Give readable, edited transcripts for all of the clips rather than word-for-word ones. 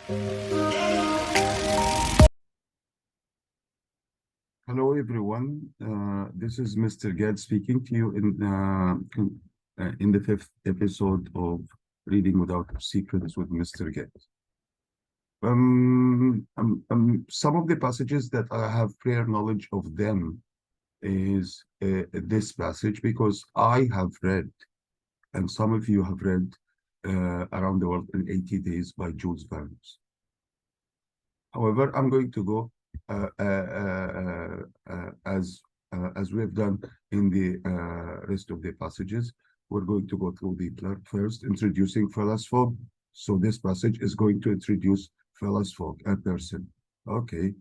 Hello, everyone. This is Mr. Gad speaking to you in the fifth episode of Reading Without Secrets with Mr. Gad. Some of the passages that I have prior knowledge of them is this passage because I have read, and some of you have read, Around the World in 80 Days by Jules Verne. However, I'm going to go uh, uh, uh, as we have done in the rest of the passages. We're going to go through the plot first, introducing Phileas Fogg. So this passage is going to introduce Phileas Fogg, a person. Okay.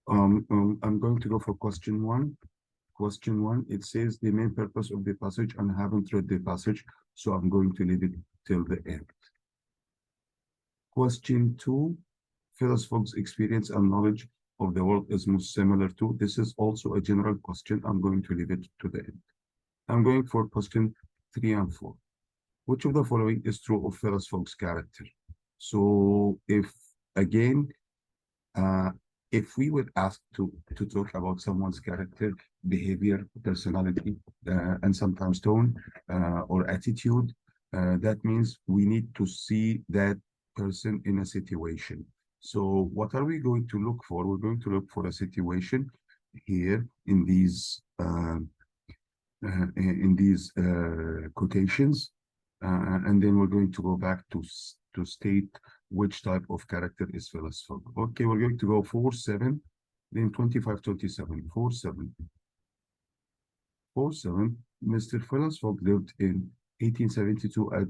I'm going to go for question one. Question one, it says the main purpose of the passage, and I haven't read the passage, so I'm going to leave it till the end. Question two, Phileas Fogg's experience and knowledge of the world is most similar to. This is also a general question. I'm going to leave it to the end. I'm going for question 3 and 4. Which of the following is true of Phileas Fogg's character? So again, uh, if we were asked to talk about someone's character, behavior, personality, and sometimes tone or attitude, that means we need to see that person in a situation. So what are we going to look for? We're going to look for a situation here in these quotations, and then we're going to go back to state which type of character is Phileas Fogg. Okay, we're going to go 4-7, then 25, 27, 4-7. 4-7, Mr. Phileas Fogg lived in 1872 at,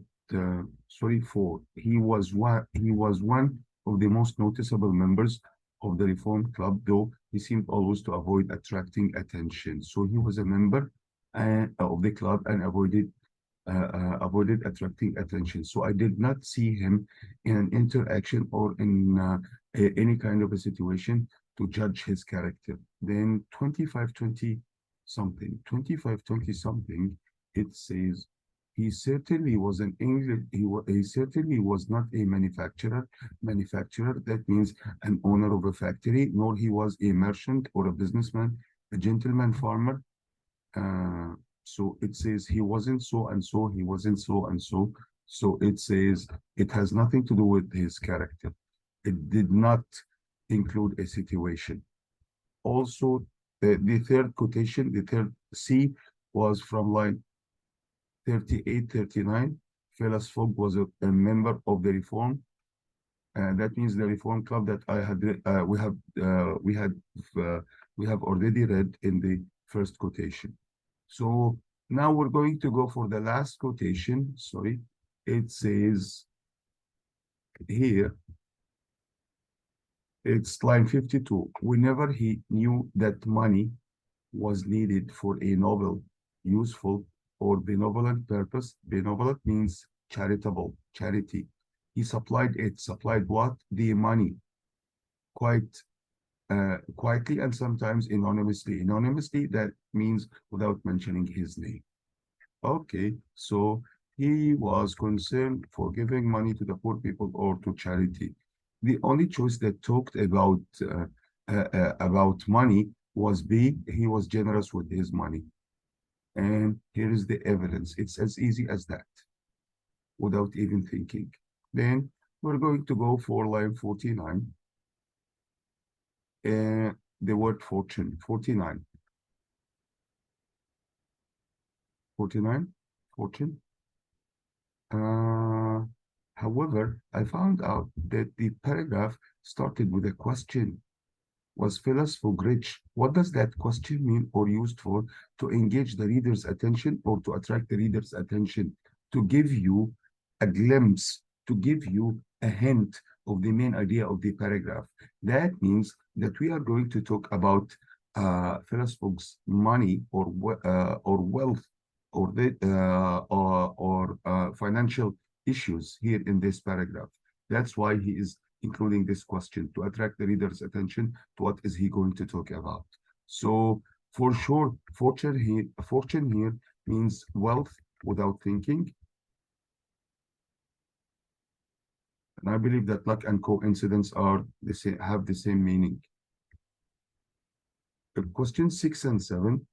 4. He was one of the most noticeable members of the Reform Club, though he seemed always to avoid attracting attention. So he was a member of the club and avoided attracting attention. So I did not see him in an interaction or in any kind of a situation to judge his character. Then 25-20 something, 25-20 something, it says, he certainly was an English, he certainly was not a manufacturer. That means an owner of a factory, nor he was a merchant or a businessman, a gentleman farmer. So it says he wasn't so and so, he wasn't so and so. So it says it has nothing to do with his character. It did not include a situation. Also, the third quotation, the third C, was from line 38, 39. Phileas Fogg was a member of the Reform. That means the Reform Club that I had we have already read in the first quotation. So now we're going to go for the last quotation. Sorry, it says here, it's line 52. Whenever he knew that money was needed for a noble, useful, or benevolent purpose, benevolent means charitable, charity. He supplied it. Supplied what? The money. Quietly and sometimes anonymously. Anonymously, that means without mentioning his name. Okay, so he was concerned for giving money to the poor people or to charity. The only choice that talked about money was B. He was generous with his money. And here is the evidence. It's as easy as that, without even thinking. Then we're going to go for line 49. The word fortune, 49. 49, fortune. However, I found out that the paragraph started with a question. Was Phileas Fogg rich? What does that question mean or used for? To engage the reader's attention or to attract the reader's attention? To give you a glimpse, to give you a hint of the main idea of the paragraph. That means that we are going to talk about Phileas Fogg's money or wealth or financial issues here in this paragraph. That's why he is including this question to attract the reader's attention to what is he going to talk about. So for sure, fortune here means wealth without thinking. And I believe that luck and coincidence are the same, have the same meaning. Question 6 and 7.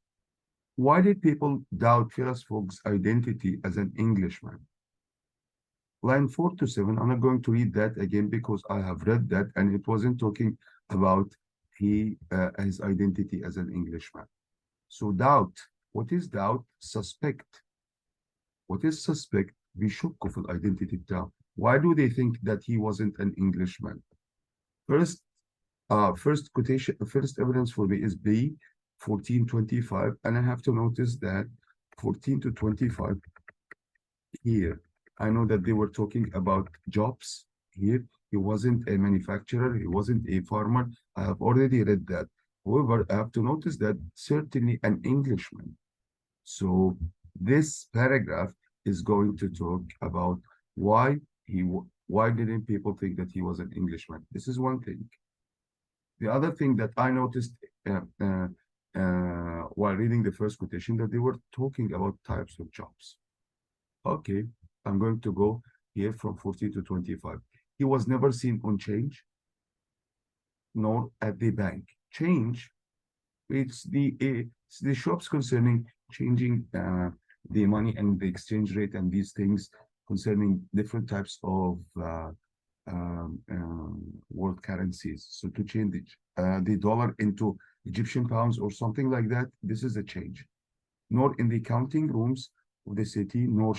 Why did people doubt Phileas Fogg's identity as an Englishman? Line 4 to 7, I'm not going to read that again because I have read that and it wasn't talking about his identity as an Englishman. So doubt. What is doubt? Suspect. What is suspect? بيشكوا في الايدنتيتي بتاعه. Why do they think that he wasn't an Englishman? First quotation, first evidence for me is B, 1425, and I have to notice that 14 to 25 here. I know that they were talking about jobs here. He wasn't a manufacturer, he wasn't a farmer. I have already read that. However, I have to notice that certainly an Englishman. So this paragraph is going to talk about why didn't people think that he was an Englishman? This is one thing. The other thing that I noticed while reading the first quotation, that they were talking about types of jobs. Okay, I'm going to go here from 14 to 25. He was never seen on change, nor at the bank. Change, it's the shops concerning changing the money and the exchange rate and these things concerning different types of world currencies. So to change the dollar into Egyptian pounds or something like that, this is a change. Nor in the counting rooms of the city, no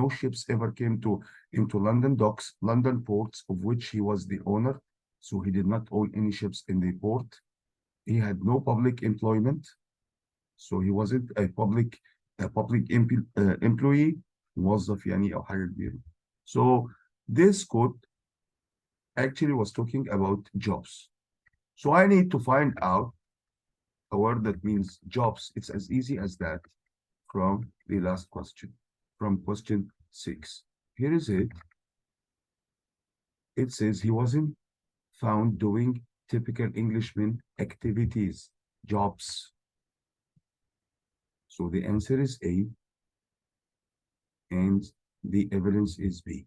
ships ever came into London docks, London ports, of which he was the owner. So he did not own any ships in the port. He had no public employment. So he wasn't a public employee, موظف يعني أو حاجة كبيرة. So this quote actually was talking about jobs. So I need to find out a word that means jobs. It's as easy as that from the last question, from question 6. Here is it. It says he wasn't found doing typical Englishman activities, jobs. So the answer is A, and the evidence is B.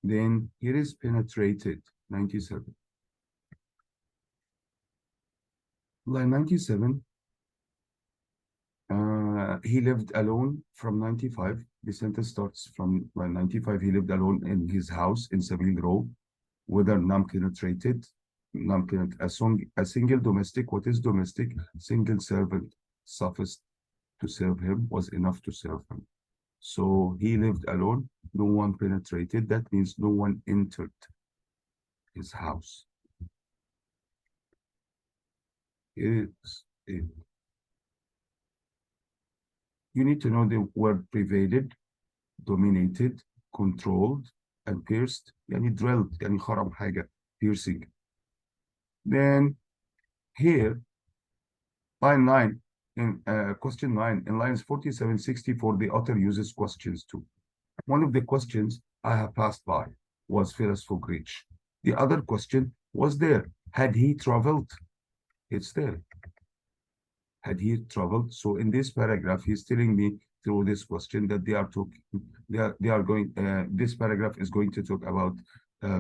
Then here is penetrated, 97. Line 97, he lived alone from 95. The sentence starts from line 95. He lived alone in his house in Savile Row, whether non-penetrated, a single domestic. What is domestic? Single servant sufficed to serve him, was enough to serve him. So he lived alone, no one penetrated. That means no one entered his house. You need to know the word pervaded, dominated, controlled, and pierced. يعني drilled, يعني خرم حاجة, piercing. Then here, line 9, in question 9, in lines 47, 64, the author uses questions too. One of the questions I have passed by was Phileas Fogg rich. The other question was there. Had he traveled? It's there. Had he traveled? So in this paragraph, he's telling me through this question that they are talking, they are going, this paragraph is going to talk about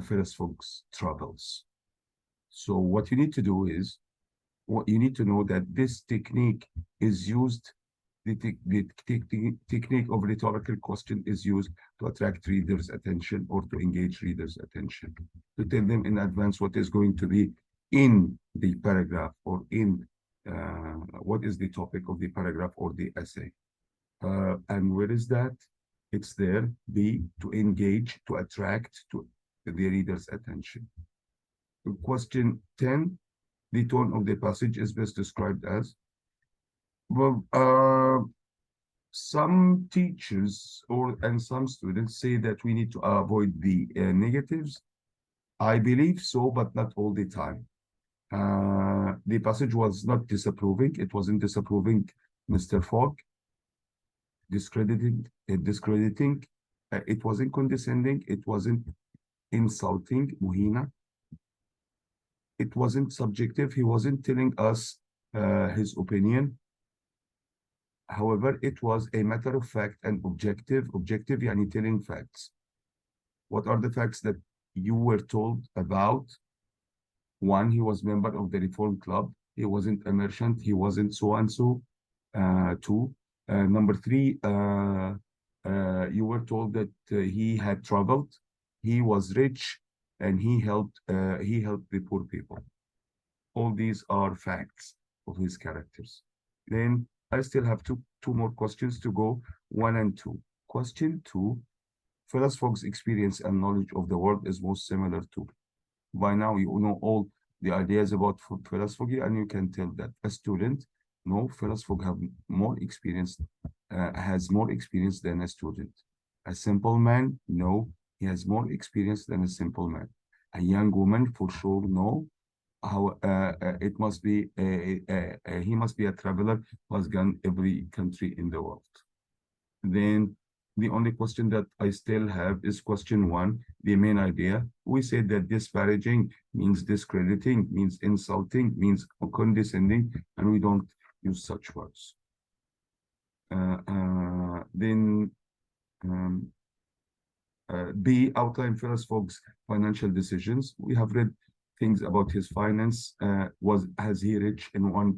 Phileas Fogg's travels. So what you need to do is, what you need to know that this technique is used, the technique of rhetorical question is used to attract readers' attention or to engage readers' attention, to tell them in advance what is going to be in the paragraph or in what is the topic of the paragraph or the essay. And where is that? It's there. B, to engage, to attract to the reader's attention. Question 10, the tone of the passage is best described as, well, some teachers and some students say that we need to avoid the negatives. I believe so, but not all the time. The passage was not disapproving. It wasn't disapproving Mr. Fogg, discrediting. It wasn't condescending. It wasn't insulting, muhina. It wasn't subjective. He wasn't telling us his opinion. However, it was a matter of fact and objective. Objective, yani telling facts. What are the facts that you were told about? One, he was member of the Reform Club. He wasn't a merchant. He wasn't so and so. Two. Number three, you were told that he had traveled, he was rich, and he helped the poor people. All these are facts of his characters. Then I still have two more questions to go, one and two. Question two, Phileas Fogg's experience and knowledge of the world is most similar to. By now, you know all the ideas about Phileas Fogg, and you can tell that a student, no, Phileas Fogg have more experience, has more experience than a student. A simple man, no, he has more experience than a simple man. A young woman, for sure, no. How it must be he must be a traveler who has gone every country in the world. Then the only question that I still have is question one, the main idea. We said that disparaging means discrediting, means insulting, means condescending, and we don't use such words. Then B, outline Phileas Fogg's financial decisions. We have read things about his finance. Was he rich in one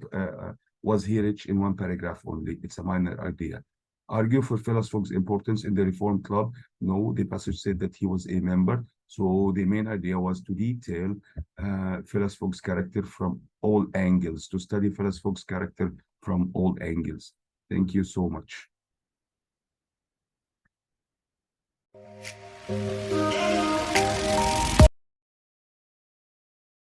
paragraph only? It's a minor idea. Argue for Phileas Fogg's importance in the Reform Club. No, the passage said that he was a member. So the main idea was to detail Phileas Fogg's character from all angles, to study Phileas Fogg's character from all angles. Thank you so much.